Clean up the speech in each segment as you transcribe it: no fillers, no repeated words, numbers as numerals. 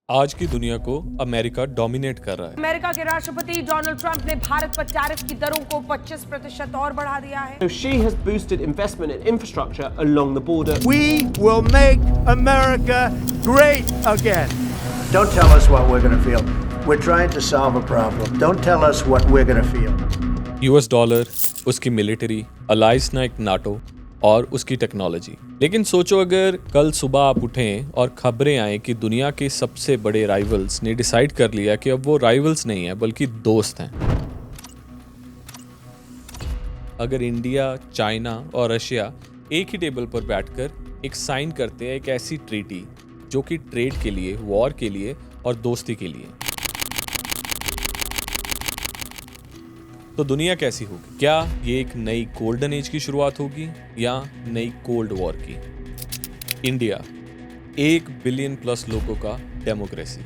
आज की दुनिया को अमेरिका डोमिनेट कर रहा है। अमेरिका के राष्ट्रपति डोनाल्ड ट्रंप ने भारत पर टैरिफ की दरों को 25% और बढ़ा दिया है। So she has boosted investment in infrastructure along the border. We will make America great again. Don't tell us what we're going to feel. We're trying to solve a problem. Don't tell us what we're going to feel. US dollar, उसकी military, allies Naik NATO और उसकी technology. लेकिन सोचो अगर कल सुबह आप उठें और खबरें आएं कि दुनिया के सबसे बड़े राइवल्स ने डिसाइड कर लिया कि अब वो राइवल्स नहीं है बल्कि दोस्त हैं। अगर इंडिया, चाइना और रशिया एक ही टेबल पर बैठकर एक साइन करते हैं एक ऐसी ट्रीटी जो कि ट्रेड के लिए, वॉर के लिए और दोस्ती के लिए, तो दुनिया कैसी होगी? क्या ये एक नई गोल्डन एज की शुरुआत होगी या नई कोल्ड वॉर की? इंडिया 1 बिलियन प्लस लोगों का डेमोक्रेसी,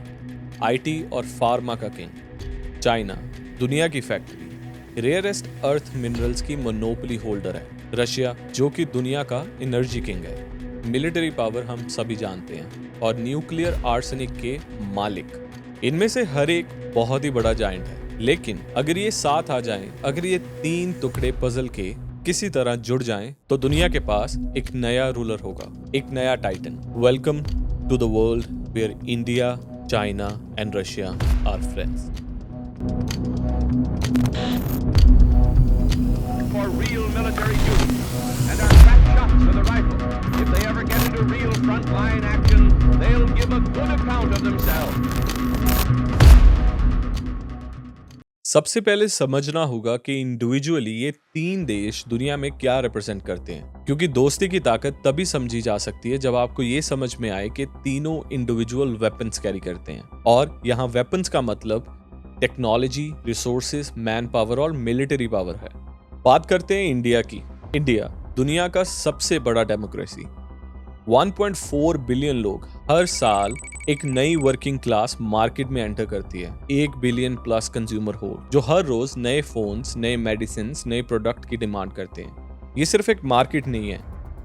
आईटी और फार्मा का किंग। चाइना दुनिया की फैक्ट्री, रेयरेस्ट अर्थ मिनरल्स की मोनोपोली होल्डर है। रशिया जो कि दुनिया का एनर्जी किंग है। मिलिट्री पावर हम सभी जानते हैं और न्यूक्लियर आर्सेनिक के मालिक। इनमें से हर एक बहुत ही बड़ा जायंट है। लेकिन अगर ये साथ आ जाएं, अगर ये 3 टुकड़े पजल के किसी तरह जुड़ जाएं, तो दुनिया के पास एक नया रूलर होगा, एक नया titan. Welcome to the world where India, China and Russia are friends. For real military use and are crack shots with a rifle. If they ever get into real frontline action, they'll give a good account of themselves. सबसे पहले समझना होगा कि individually ये 3 देश दुनिया में क्या रिप्रेजेंट करते हैं, क्योंकि दोस्ती की ताकत तभी समझी जा सकती है जब आपको ये समझ में आए कि तीनों इंडिविजुअल वेपन्स कैरी करते हैं। और यहाँ वेपन्स का मतलब टेक्नोलॉजी, रिसोर्सेज, मैन पावर और मिलिट्री पावर है। बात करते हैं इंडिया की। इंडिया दुनिया का सबसे बड़ा डेमोक्रेसी। 1.4 बिलियन लोग हर साल एक नई वर्किंग क्लास मार्केट में एंटर करती है। 1 बिलियन प्लस कंज्यूमर हो जो हर रोज नए फोन्स, नए मेडिसिन, नए प्रोडक्ट की डिमांड करते हैं। ये सिर्फ एक मार्केट नहीं है,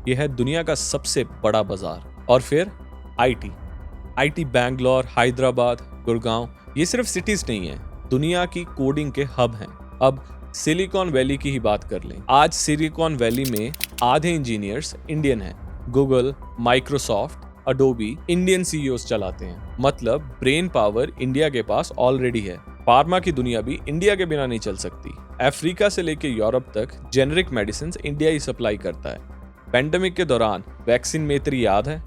ये है दुनिया का सबसे बड़ा बाजार। और फिर आईटी बैंगलोर, हैदराबाद, गुड़गांव, ये सिर्फ सिटीज नहीं है, दुनिया की कोडिंग के हब हैं। अब सिलिकॉन वैली की ही बात कर लें। आज सिलिकॉन वैली में आधे इंजीनियर्स इंडियन हैं। Google, Microsoft, Adobe Indian CEOs चलाते हैं। मतलब ब्रेन पावर इंडिया के पास ऑलरेडी है। फार्मा की दुनिया भी इंडिया के बिना नहीं चल सकती। अफ्रीका से लेकर यूरोप तक जेनरिक मेडिसिन इंडिया ही सप्लाई करता है। पेंडेमिक के दौरान वैक्सीन मेत्री याद है?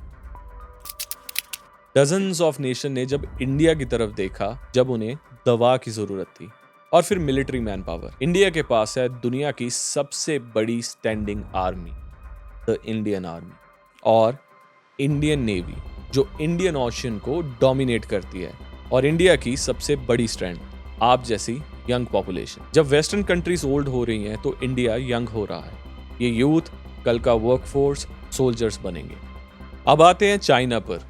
डजन्स ऑफ नेशन ने जब इंडिया की तरफ देखा जब उन्हें दवा की जरूरत थी। और फिर मिलिट्री मैन पावर, इंडिया के पास है दुनिया की सबसे बड़ी standing army, the Indian army, और इंडियन नेवी जो इंडियन ओशन को डोमिनेट करती है। और इंडिया की सबसे बड़ी स्ट्रेंथ, आप जैसी यंग पॉपुलेशन। जब वेस्टर्न कंट्रीज ओल्ड हो रही हैं तो इंडिया यंग हो रहा है। ये यूथ कल का वर्कफोर्स, सोल्जर्स बनेंगे। अब आते हैं चाइना पर,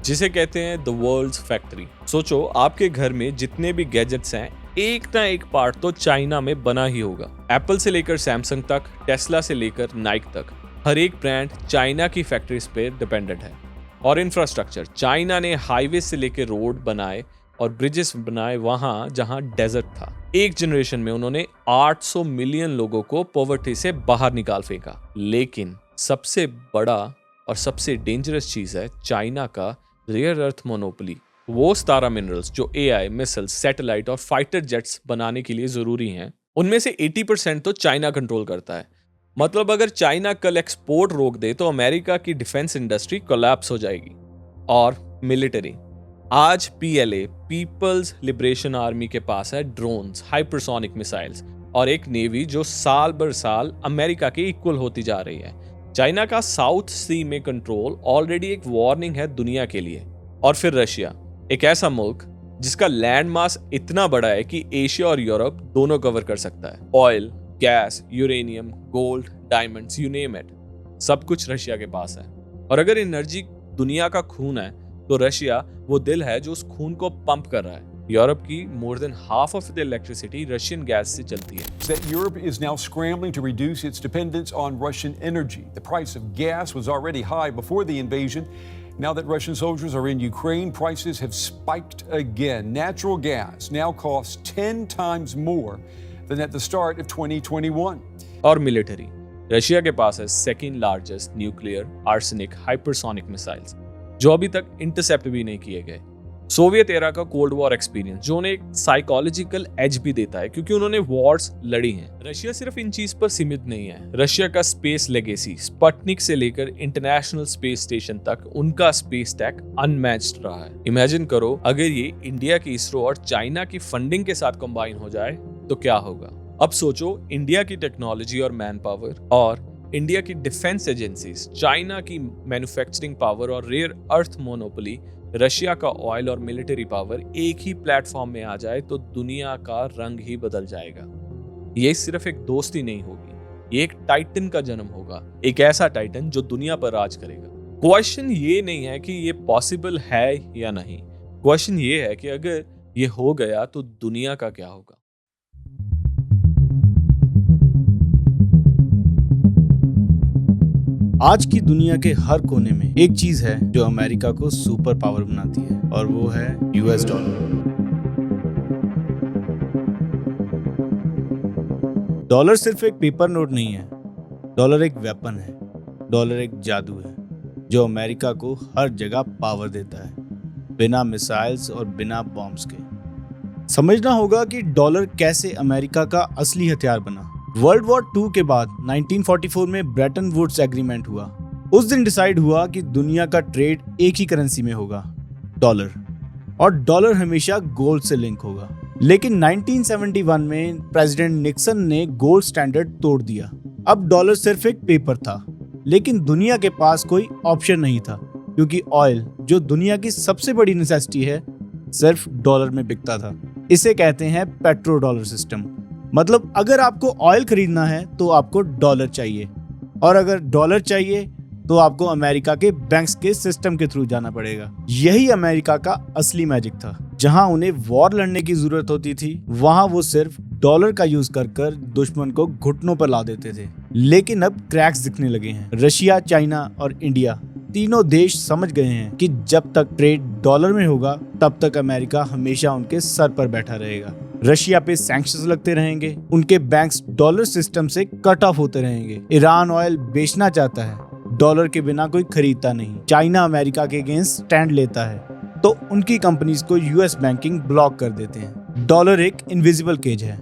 जिसे कहते हैं द वर्ल्ड्स फैक्ट्री। सोचो आपके घर में जितने भी गैजेट्स हैं, एक ना एक पार्ट तो चाइना में बना ही होगा। एप्पल से लेकर सैमसंग तक, टेस्ला से लेकर नाइक तक, हर एक ब्रांड चाइना की फैक्ट्रीज पे डिपेंडेंट है। और इंफ्रास्ट्रक्चर, चाइना ने हाईवे से लेकर रोड बनाए और ब्रिजेस बनाए वहां जहां डेजर्ट था। एक जनरेशन में उन्होंने 800 मिलियन लोगों को पॉवर्टी से बाहर निकाल फेंका। लेकिन सबसे बड़ा और सबसे डेंजरस चीज है चाइना का रेयर अर्थ मोनोपोली। वो 17 मिनरल्स जो एआई, मिसाइल्स, सैटेलाइट और फाइटर जेट्स बनाने के लिए जरूरी हैं, उनमें से 80% तो चाइना कंट्रोल करता है। मतलब अगर चाइना कल एक्सपोर्ट रोक दे तो अमेरिका की डिफेंस इंडस्ट्री कोलैप्स हो जाएगी। और मिलिट्री, आज पीएलए, पीपल्स लिबरेशन आर्मी के पास है ड्रोन्स, हाइपरसोनिक मिसाइल्स और एक नेवी जो साल बर साल अमेरिका के इक्वल होती जा रही है। चाइना का साउथ सी में कंट्रोल ऑलरेडी एक वार्निंग है दुनिया के लिए। और फिर रशिया, एक ऐसा मुल्क जिसका लैंड मास इतना बड़ा है कि एशिया और यूरोप दोनों कवर कर सकता है। Oil, gas, uranium, gold, diamonds, you name it, सब कुछ रशिया के पास है। और अगर एनर्जी दुनिया का खून है तो रशिया वो दिल है जो उस खून को पंप कर रहा है। यूरोप की more than half of the electricity Russian gas से चलती है। That Europe is now scrambling to reduce its dependence on Russian energy. The price of gas was already high before the invasion, Now that Russian soldiers are in Ukraine, prices have spiked again. Natural gas now costs 10 times more than at the start of 2021. और military, Russia के पास है second largest nuclear arsenic hypersonic missiles जो अभी तक intercept भी नहीं किए गए। सोवियत एरा का कोल्ड वॉर एक्सपीरियंस जो उन्हें एक साइकोलॉजिकल एज भी देता है क्योंकि उन्होंने वॉर्स लड़ी हैं। रशिया सिर्फ इन चीज पर सीमित नहीं है। रशिया का स्पेस लेगेसी, स्पुतनिक से लेकर इंटरनेशनल स्पेस स्टेशन तक उनका स्पेस टेक अनमैच्ड रहा है। इमेजिन करो अगर ये इंडिया की इसरो और चाइना की फंडिंग के साथ कंबाइन हो जाए तो क्या होगा। अब सोचो इंडिया की टेक्नोलॉजी और मैन पावर और इंडिया की डिफेंस एजेंसीज, चाइना की मैन्युफैक्चरिंग पावर और रेयर अर्थ मोनोपोली, रशिया का ऑयल और मिलिट्री पावर एक ही प्लेटफॉर्म में आ जाए तो दुनिया का रंग ही बदल जाएगा। ये सिर्फ एक दोस्ती नहीं होगी, ये एक टाइटन का जन्म होगा, एक ऐसा टाइटन जो दुनिया पर राज करेगा। क्वेश्चन ये नहीं है कि ये पॉसिबल है या नहीं, क्वेश्चन ये है कि अगर ये हो गया तो दुनिया का क्या होगा। आज की दुनिया के हर कोने में एक चीज है जो अमेरिका को सुपर पावर बनाती है और वो है यूएस डॉलर। डॉलर सिर्फ एक पेपर नोट नहीं है, डॉलर एक वेपन है, डॉलर एक जादू है जो अमेरिका को हर जगह पावर देता है, बिना मिसाइल्स और बिना बॉम्ब्स के। समझना होगा कि डॉलर कैसे अमेरिका का असली हथियार बना। वर्ल्ड वॉर 2 के बाद 1944 में ब्रेटन वुड्स एग्रीमेंट हुआ। उस दिन डिसाइड हुआ कि दुनिया का ट्रेड एक ही करेंसी में होगा, डॉलर, और डॉलर हमेशा गोल्ड से लिंक होगा। लेकिन 1971 में प्रेसिडेंट निक्सन ने गोल्ड स्टैंडर्ड तोड़ दिया। अब डॉलर सिर्फ एक पेपर था, लेकिन दुनिया के पास कोई ऑप्शन नहीं था क्योंकि ऑयल, जो दुनिया की सबसे बड़ी नेसेसिटी है, सिर्फ डॉलर में बिकता था। इसे कहते हैं पेट्रो डॉलर सिस्टम। मतलब अगर आपको ऑयल खरीदना है तो आपको डॉलर चाहिए, और अगर डॉलर चाहिए तो आपको अमेरिका के बैंक्स के सिस्टम के थ्रू जाना पड़ेगा। यही अमेरिका का असली मैजिक था। जहां उन्हें वॉर लड़ने की जरूरत होती थी वहां वो सिर्फ डॉलर का यूज कर दुश्मन को घुटनों पर ला देते थे। लेकिन अब क्रैक्स दिखने लगे हैं। रशिया, चाइना और इंडिया तीनों देश समझ गए हैं कि जब तक ट्रेड डॉलर में होगा तब तक अमेरिका हमेशा उनके सर पर बैठा रहेगा। रशिया पे सैंक्शंस लगते रहेंगे, उनके बैंक्स डॉलर सिस्टम से कट ऑफ होते रहेंगे। ईरान ऑयल बेचना चाहता है, डॉलर के बिना कोई खरीदता नहीं। चाइना अमेरिका के अगेंस्ट स्टैंड लेता है तो उनकी कंपनीज को यूएस बैंकिंग ब्लॉक कर देते हैं। डॉलर एक इनविजिबल केज है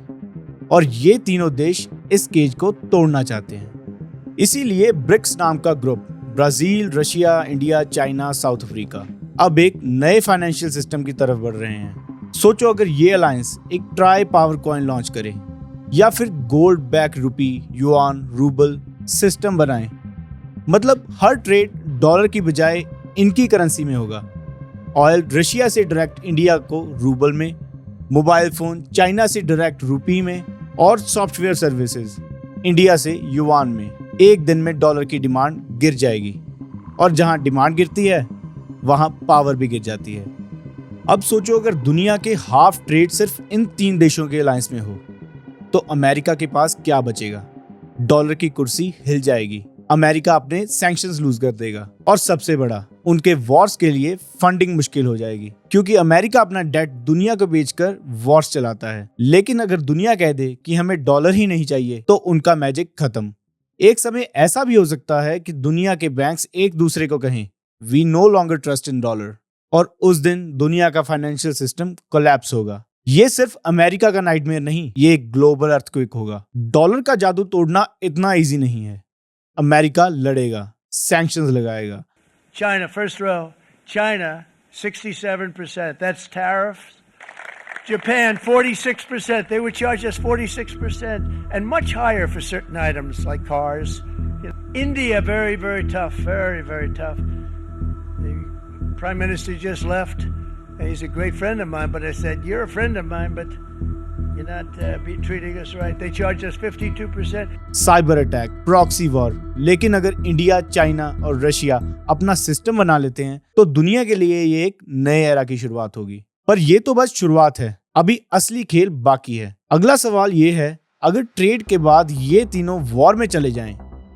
और ये तीनों देश इस केज को तोड़ना चाहते हैं। इसीलिए ब्रिक्स नाम का group, Brazil, Russia, India, China, south Africa, अब एक नए फाइनेंशियल सिस्टम की तरफ बढ़ रहे हैं। सोचो अगर ये अलायंस एक ट्राई पावर कॉइन लॉन्च करे या फिर गोल्ड बैक रुपी, युआन, रूबल सिस्टम बनाए। मतलब हर ट्रेड डॉलर की बजाय इनकी करेंसी में होगा। ऑयल रशिया से डायरेक्ट इंडिया को रूबल में, मोबाइल फोन चाइना से डायरेक्ट रुपी में, और सॉफ्टवेयर सर्विसेज इंडिया से युआन में। एक दिन में डॉलर की डिमांड गिर जाएगी और जहां डिमांड गिरती है वहां पावर भी गिर जाती है। अब सोचो अगर दुनिया के हाफ ट्रेड सिर्फ इन 3 देशों के अलायंस में हो तो अमेरिका के पास क्या बचेगा? डॉलर की कुर्सी हिल जाएगी, अमेरिका अपने सैंक्शंस लूज कर देगा और सबसे बड़ा, उनके वॉर्स के लिए फंडिंग मुश्किल हो जाएगी क्योंकि अमेरिका अपना डेट दुनिया को बेचकर वॉर्स चलाता है। लेकिन अगर दुनिया कह दे कि हमें डॉलर ही नहीं चाहिए तो उनका मैजिक खत्म। एक समय ऐसा भी हो सकता है कि दुनिया के बैंक्स एक दूसरे को कहें we no longer trust in dollar, और उस दिन दुनिया का फाइनेंशियल सिस्टम कोलैप्स होगा। ये सिर्फ अमेरिका का नाइटमेयर नहीं, ये एक ग्लोबल अर्थक्वेक होगा। डॉलर का जादू तोड़ना इतना इजी नहीं है। अमेरिका लड़ेगा, सैंक्शंस लगाएगा। China, first row. China, 67%. That's tariffs. Japan, 46%. They would charge us 46% and much higher for certain items like cars. India, very, very tough. Very, very tough. The Prime Minister just left. He's a great friend of mine, but I said, you're a friend of mine, but you're not treating us right. They charge us 52%. Cyber attack, proxy war. लेकिन अगर India, China और Russia अपना system बना लेते हैं तो दुनिया के लिए ये एक नए एरा की शुरुआत होगी। पर ये तो बस शुरुआत है, अभी असली खेल बाकी है। अगला सवाल ये है, अगर ट्रेड के बाद ये तीनों वॉर में चले जाएं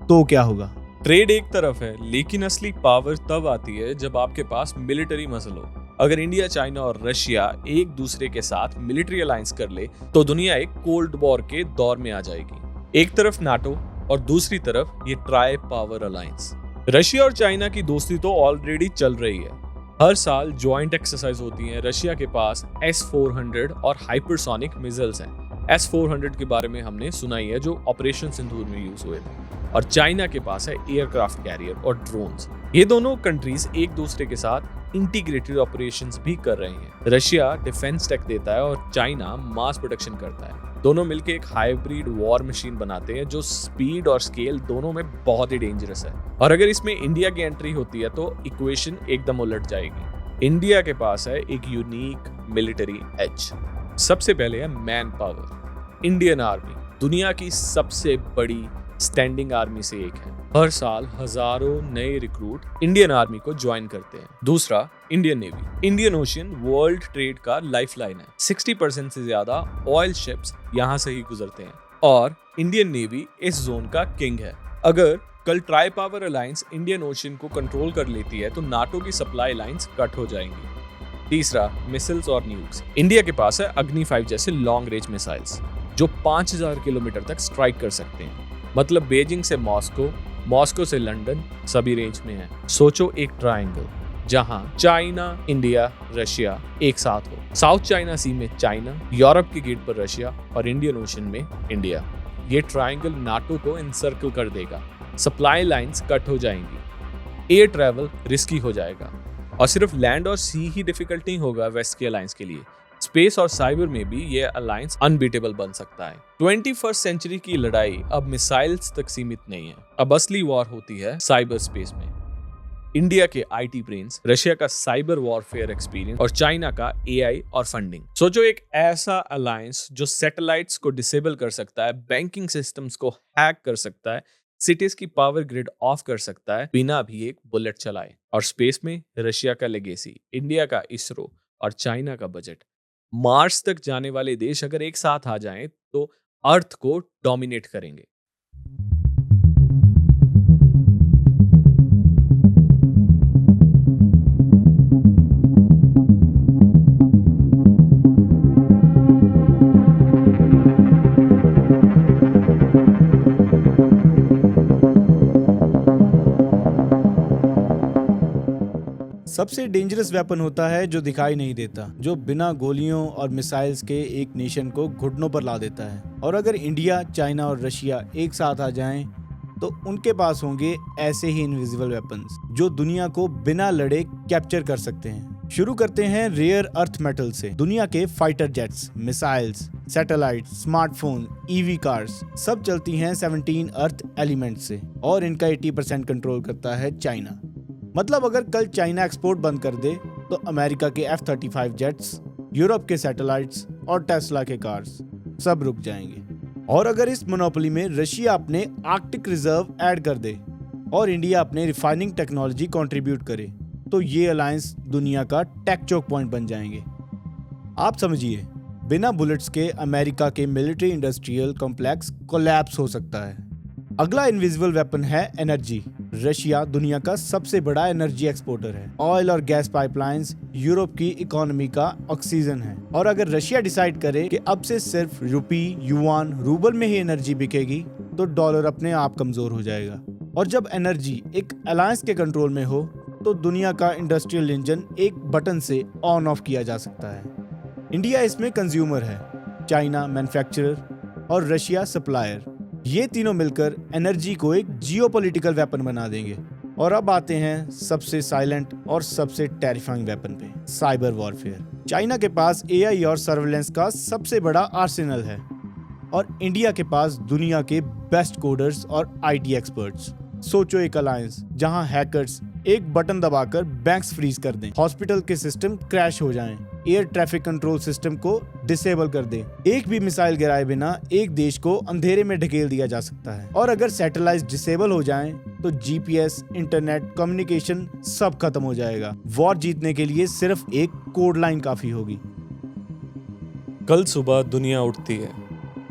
तो क्या होगा? ट्रेड एक तरफ है, लेकिन असली पावर तब आती है जब आपके पास मिलिट्री मसल हो। अगर इंडिया, चाइना और रशिया एक दूसरे के साथ मिलिट्री अलायंस कर ले तो दुनिया एक कोल्ड वॉर के दौर में आ जाएगी। एक तरफ नाटो और दूसरी तरफ ये ट्राई पावर अलायंस। रशिया और चाइना की दोस्ती तो ऑलरेडी चल रही है। हर साल ज्वाइंट एक्सरसाइज होती है। रशिया के पास S-400 और हाइपरसोनिक मिसाइल्स हैं। S-400 के बारे में हमने सुना ही है, जो ऑपरेशन सिंदूर में यूज हुए थे। और चाइना के पास है एयरक्राफ्ट कैरियर और ड्रोन्स। ये दोनों कंट्रीज एक दूसरे के साथ इंटीग्रेटेड ऑपरेशंस भी कर रहे हैं। रशिया डिफेंस टेक देता है और चाइना मास प्रोडक्शन करता है। दोनों मिलकर एक हाइब्रिड वॉर मशीन बनाते हैं जो स्पीड और स्केल दोनों में बहुत ही डेंजरस है। और अगर इसमें इंडिया की एंट्री होती है तो इक्वेशन एकदम उलट जाएगी। इंडिया के पास है एक यूनिक मिलिट्री एज। सबसे पहले है मैन पावर। इंडियन आर्मी दुनिया की सबसे बड़ी स्टैंडिंग आर्मी से एक है। हर साल हजारों नए रिक्रूट इंडियन आर्मी को ज्वाइन करते हैं। दूसरा, Indian navy. Indian ocean world trade का लाइफलाइन है। 60% से ज्यादा ऑयल शिप्स यहाँ से ही गुजरते हैं और इंडियन नेवी इस जोन का किंग है। अगर कल try power alliance Indian ocean को कंट्रोल कर लेती है तो नाटो की सप्लाई लाइंस कट हो जाएंगी। तीसरा, मिसाइल्स और न्यूक्स। इंडिया के पास है अग्नि 5 जैसे लॉन्ग रेंज मिसाइल्स जो 5000 किलोमीटर तक स्ट्राइक कर सकते हैं। मतलब बीजिंग से मॉस्को, मॉस्को से लंदन सभी रेंज में है। सोचो एक ट्रायंगल जहां चाइना, इंडिया, रशिया एक साथ हो। साउथ चाइना सी में चाइना, यूरोप की गेट पर रशिया और इंडियन ओशन में इंडिया। ये ट्रायंगल नाटो को इनसर्कल कर देगा। सप्लाई लाइंस कट हो जाएंगी। एयर ट्रैवल रिस्की हो जाएगा और सिर्फ लैंड और सी ही डिफिकल्ट नहीं होगा वेस्ट के अलायंस के लिए। स्पेस और साइबर में भी ये अलायंस अनबीटेबल बन सकता है। 21st सेंचुरी की लड़ाई अब मिसाइल्स तक सीमित नहीं है। अब असली वॉर होती है साइबर स्पेस में। इंडिया के आईटी ब्रेन्स, रशिया का साइबर वॉरफेयर एक्सपीरियंस और चाइना का एआई और फंडिंग। सोचो एक ऐसा अलायंस जो सैटेलाइट्स को डिसेबल कर सकता है, बैंकिंग सिस्टम्स को हैक कर सकता है, सिटीज की पावर ग्रिड ऑफ कर सकता है बिना भी एक बुलेट चलाए। और स्पेस में रशिया का लेगेसी, इंडिया का इसरो और चाइना का बजट। मार्स तक जाने वाले देश अगर एक साथ आ जाएं तो अर्थ को डोमिनेट करेंगे। सबसे डेंजरस वेपन होता है जो दिखाई नहीं देता, जो बिना गोलियों और मिसाइल्स के एक नेशन को घुटनों पर ला देता है। और अगर इंडिया, चाइना और रशिया एक साथ आ जाएं, तो उनके पास होंगे ऐसे ही इनविजिबल वेपन्स जो दुनिया को बिना लड़े कैप्चर कर सकते हैं। शुरू करते हैं रेयर अर्थ मेटल से। दुनिया के fighter jets, missiles, satellite, smartphone, EV cars सब चलती हैं 17 अर्थ एलिमेंट से और इनका 80% कंट्रोल करता है चाइना। मतलब अगर कल चाइना एक्सपोर्ट बंद कर दे तो अमेरिका के F-35 जेट्स, यूरोप के सैटेलाइट्स और टेस्ला के कार्स सब रुक जाएंगे। और अगर इस मोनोपोली में रशिया अपने आर्कटिक रिजर्व ऐड कर दे और इंडिया अपने रिफाइनिंग टेक्नोलॉजी कंट्रीब्यूट करे तो ये अलायंस दुनिया का टेक चोक पॉइंट बन जाएंगे। आप समझिए, बिना बुलेट्स के अमेरिका के मिलिट्री इंडस्ट्रियल कॉम्प्लेक्स कोलैप्स हो सकता है। अगला इनविजिबल वेपन है एनर्जी। रशिया दुनिया का सबसे बड़ा एनर्जी एक्सपोर्टर है। ऑयल और गैस पाइपलाइंस यूरोप की इकोनॉमी का ऑक्सीजन है। और अगर रशिया डिसाइड करे कि अब से सिर्फ रुपी, युआन, रूबल में ही एनर्जी बिकेगी तो डॉलर अपने आप कमजोर हो जाएगा। और जब एनर्जी एक अलायंस के कंट्रोल में हो तो दुनिया का इंडस्ट्रियल इंजन एक बटन से ऑन ऑफ किया जा सकता है। इंडिया इसमें कंज्यूमर है, चाइना मैन्युफैक्चरर और रशिया सप्लायर। ये तीनों मिलकर एनर्जी को एक जियोपॉलिटिकल वेपन बना देंगे। और अब आते हैं सबसे साइलेंट और सबसे टेरिफाइंग वेपन पे, साइबर वॉरफेयर। चाइना के पास एआई और सर्वेलेंस का सबसे बड़ा आर्सेनल है और इंडिया के पास दुनिया के बेस्ट कोडर्स और आईटी एक्सपर्ट्स। सोचो एक अलायंस जहां हैकर्स एक बटन दबाकर बैंक्स फ्रीज कर दें, हॉस्पिटल के सिस्टम क्रैश हो जाएं, एयर ट्रैफिक कंट्रोल सिस्टम को डिसेबल कर दें। एक भी मिसाइल गिराए बिना एक देश को अंधेरे में ढकेल दिया जा सकता है। और अगर सैटेलाइट डिसेबल हो जाएं तो जीपीएस, इंटरनेट, कम्युनिकेशन सब खत्म हो जाएगा। वॉर जीतने के लिए सिर्फ एक कोड लाइन काफी होगी। कल सुबह दुनिया उठती है,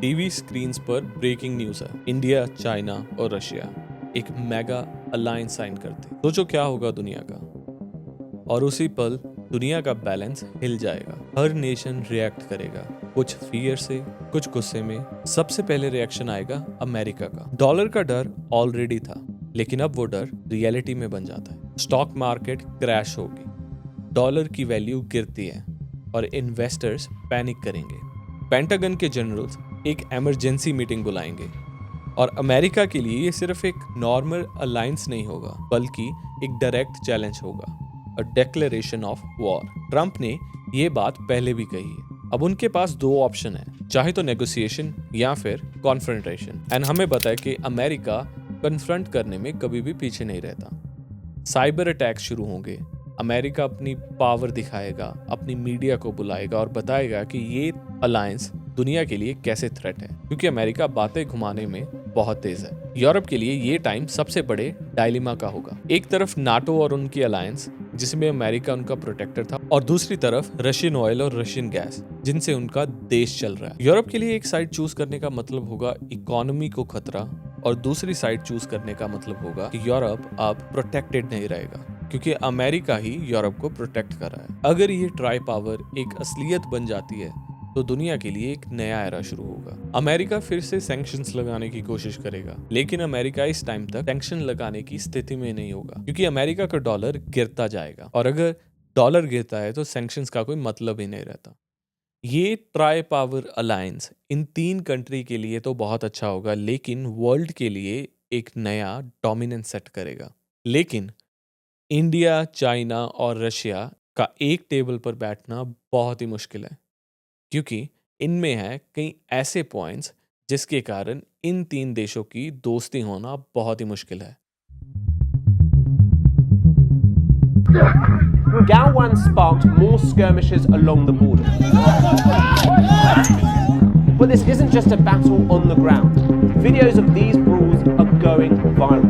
टीवी स्क्रीन्स पर ब्रेकिंग न्यूज है। इंडिया, चाइना और रशिया एक मेगा अलायंस साइन करते। सोचो क्या होगा दुनिया का। और उसी पल दुनिया का बैलेंस हिल जाएगा। हर नेशन रिएक्ट करेगा, कुछ फियर से, कुछ गुस्से में। सबसे पहले रिएक्शन आएगा अमेरिका का। डॉलर का डर ऑलरेडी था, लेकिन अब वो डर रियलिटी में बन जाता है। स्टॉक मार्केट क्रैश होगी, डॉलर की वैल्यू गिरती है और इन्वेस्टर्स पैनिक करेंगे। पेंटागन के जनरल्स एक इमरजेंसी मीटिंग बुलाएंगे और अमेरिका के लिए ये सिर्फ एक नॉर्मल अलायंस नहीं होगा, बल्कि एक डायरेक्ट चैलेंज होगा, a declaration of war. Trump ने ये बात पहले भी कही है। अब उनके पास दो ऑप्शन है, चाहे तो नेगोशिएशन या फिर कॉन्फ्रंटेशन। एंड हमें पता है कि अमेरिका कन्फ्रंट करने में कभी भी पीछे नहीं रहता। साइबर अटैक शुरू होंगे, अमेरिका अपनी पावर दिखाएगा, अपनी मीडिया को बुलाएगा और बताएगा कि ये अलायंस दुनिया के लिए कैसे थ्रेट है, क्योंकि अमेरिका बातें घुमाने में बहुत तेज है। यूरोप के लिए ये टाइम सबसे बड़े डायलेमा का होगा। एक तरफ नाटो और उनकी अलायंस जिसमें अमेरिका उनका प्रोटेक्टर था, और दूसरी तरफ रशियन ऑयल और रशियन गैस जिनसे उनका देश चल रहा है। यूरोप के लिए एक साइड चूज करने का मतलब होगा इकोनॉमी को खतरा, और दूसरी साइड चूज करने का मतलब होगा कि यूरोप अब प्रोटेक्टेड नहीं रहेगा, क्योंकि अमेरिका ही यूरोप को प्रोटेक्ट कर रहा है। अगर ये ट्राई पावर एक असलियत बन जाती है तो दुनिया के लिए एक नया एरा शुरू होगा। अमेरिका फिर से सैंक्शंस लगाने की कोशिश करेगा, लेकिन अमेरिका इस टाइम तक सैंक्शन लगाने की स्थिति में नहीं होगा, क्योंकि अमेरिका का डॉलर गिरता जाएगा, और अगर डॉलर गिरता है तो सैंक्शंस का कोई मतलब ही नहीं रहता। ये ट्राई पावर अलायंस इन 3 कंट्री के लिए तो बहुत अच्छा होगा, लेकिन वर्ल्ड के लिए एक नया डोमिनेंस सेट करेगा। लेकिन इंडिया, चाइना और रशिया का एक टेबल पर बैठना बहुत ही मुश्किल है, क्योंकि इनमें है कई ऐसे पॉइंट्स जिसके कारण इन 3 देशों की दोस्ती होना बहुत ही मुश्किल है। Galwan sparked more skirmishes along the border. But this isn't just a battle on the ground. Videos of these brawls are going viral.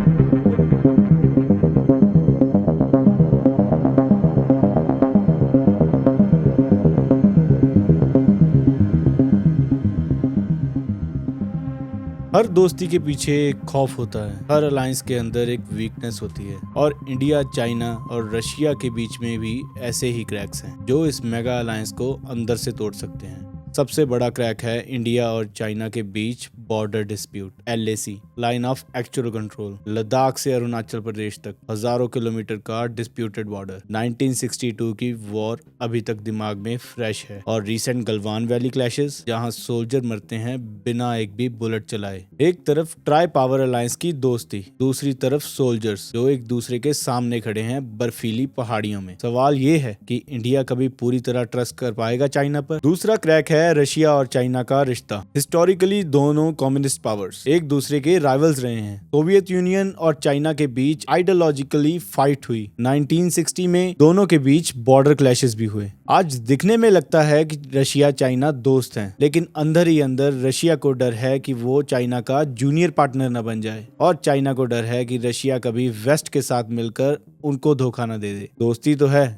हर दोस्ती के पीछे एक खौफ होता है, हर अलायंस के अंदर एक वीकनेस होती है, और इंडिया, चाइना और रशिया के बीच में भी ऐसे ही क्रैक्स हैं जो इस मेगा अलायंस को अंदर से तोड़ सकते हैं। सबसे बड़ा क्रैक है इंडिया और चाइना के बीच border dispute, LAC, line of actual control. Ladakh से अरुणाचल प्रदेश तक हजारों किलोमीटर का डिस्प्यूटेड बॉर्डर। 1962 की वॉर अभी तक दिमाग में फ्रेश है, और रीसेंट गलवान वैली क्लैशेस जहां सोल्जर मरते हैं बिना एक भी बुलेट चलाए। एक तरफ ट्राई पावर अलायंस की दोस्ती, दूसरी तरफ सोल्जर्स जो एक दूसरे के सामने खड़े हैं बर्फीली पहाड़ियों में। सवाल ये है कि इंडिया कभी पूरी तरह ट्रस्ट कर पाएगा चाइना पर? दूसरा क्रैक है रशिया और चाइना का रिश्ता। हिस्टोरिकली दोनों कम्युनिस्ट पावर्स एक दूसरे के राइवल्स रहे हैं। सोवियत यूनियन और चाइना के बीच आइडियोलॉजिकली फाइट हुई। 1960 में दोनों के बीच बॉर्डर क्लैशेस भी हुए। आज दिखने में लगता है कि रशिया चाइना दोस्त हैं, लेकिन अंदर ही अंदर रशिया को डर है कि वो चाइना का जूनियर पार्टनर न बन जाए, और चाइना को डर है कि रशिया कभी वेस्ट के साथ मिलकर उनको धोखा न दे दे। दोस्ती तो है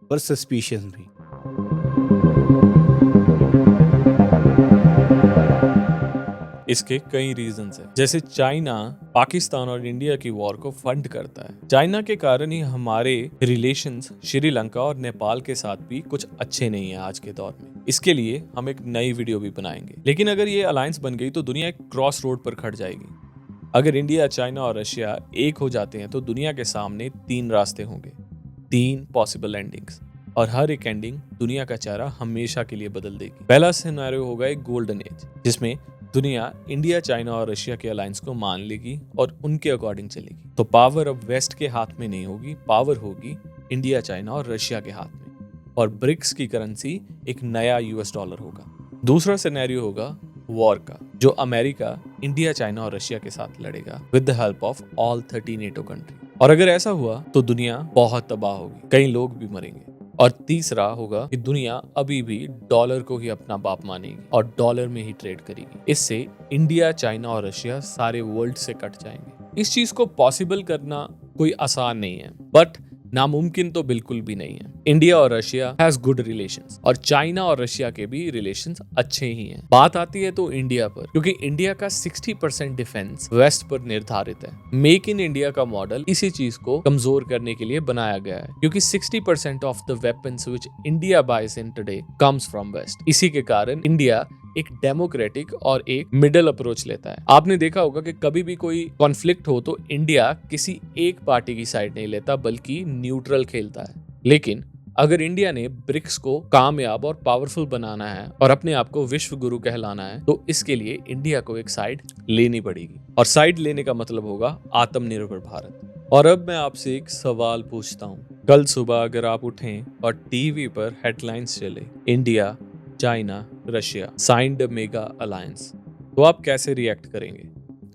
पर सस्पिशियस भी। इसके कई रीजंस हैं, जैसे चाइना पाकिस्तान और इंडिया की वॉर को फंड करता है। चाइना के कारण ही हमारे रिलेशंस श्रीलंका और नेपाल के साथ भी कुछ अच्छे नहीं है आज के दौर में। इसके लिए हम एक नई वीडियो भी बनाएंगे। लेकिन अगर ये अलायंस बन गई तो दुनिया एक क्रॉस रोड पर खड़ जाएगी। अगर इंडिया, चाइना और रशिया एक हो जाते हैं तो दुनिया के सामने 3 रास्ते होंगे, 3 पॉसिबल एंडिंग्स, और हर एक एंडिंग दुनिया का चेहरा हमेशा के लिए बदल देगी। पहला सिनेरियो होगा एक गोल्डन एज, जिसमें दुनिया इंडिया, चाइना और रशिया के अलायंस को मान लेगी और उनके अकॉर्डिंग चलेगी। तो पावर अब वेस्ट के हाथ में नहीं होगी, पावर होगी इंडिया, चाइना और रशिया के हाथ में, और ब्रिक्स की करेंसी एक नया US डॉलर होगा। दूसरा सिनेरियो होगा वॉर का, जो अमेरिका इंडिया, चाइना और रशिया के साथ लड़ेगा with the help of all 30 NATO country. और अगर ऐसा हुआ तो दुनिया बहुत तबाह होगी, कई लोग भी मरेंगे। और तीसरा होगा कि दुनिया अभी भी डॉलर को ही अपना बाप मानेगी और डॉलर में ही ट्रेड करेगी। इससे इंडिया, चाइना और रशिया सारे वर्ल्ड से कट जाएंगे। इस चीज को पॉसिबल करना कोई आसान नहीं है, बट नामुमकिन तो बिल्कुल भी नहीं है। इंडिया और रशिया हैज गुड रिलेशंस और चाइना और रशिया के भी रिलेशंस अच्छे ही हैं। बात आती है तो इंडिया पर, क्योंकि इंडिया का 60% डिफेंस वेस्ट पर निर्धारित है। मेक इन इंडिया का मॉडल इसी चीज को कमजोर करने के लिए बनाया गया है, क्योंकि 60% of the weapons which India buys in today comes from west. इसी के कारण इंडिया एक डेमोक्रेटिक और एक मिडिल अप्रोच लेता है। आपने देखा होगा कि कभी भी कोई कॉन्फ्लिक्ट हो तो इंडिया किसी एक पार्टी की साइड नहीं लेता, बल्कि न्यूट्रल खेलता है। लेकिन अगर इंडिया ने ब्रिक्स को कामयाब और पावरफुल बनाना है और अपने आप को विश्व गुरु कहलाना है, तो इसके लिए इंडिया को एक साइड लेनी पड़ेगी, और साइड लेने का मतलब होगा आत्मनिर्भर भारत। और अब मैं आपसे एक सवाल पूछता हूँ, कल सुबह अगर आप उठें और टीवी पर हेडलाइंस चले, India, China, Russia signed a mega alliance, तो आप कैसे रिएक्ट करेंगे?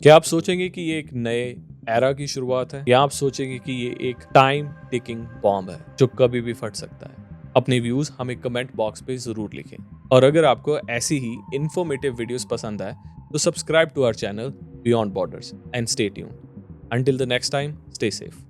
क्या आप सोचेंगे कि ये एक नए एरा की शुरुआत है, या आप सोचेंगे कि ये एक टाइम टिकिंग बॉम्ब है जो कभी भी फट सकता है? अपने व्यूज हमें कमेंट बॉक्स पे जरूर लिखें, और अगर आपको ऐसी ही इंफॉर्मेटिव वीडियोस पसंद आए तो subscribe to our channel beyond borders and stay tuned. Until the next time, stay safe.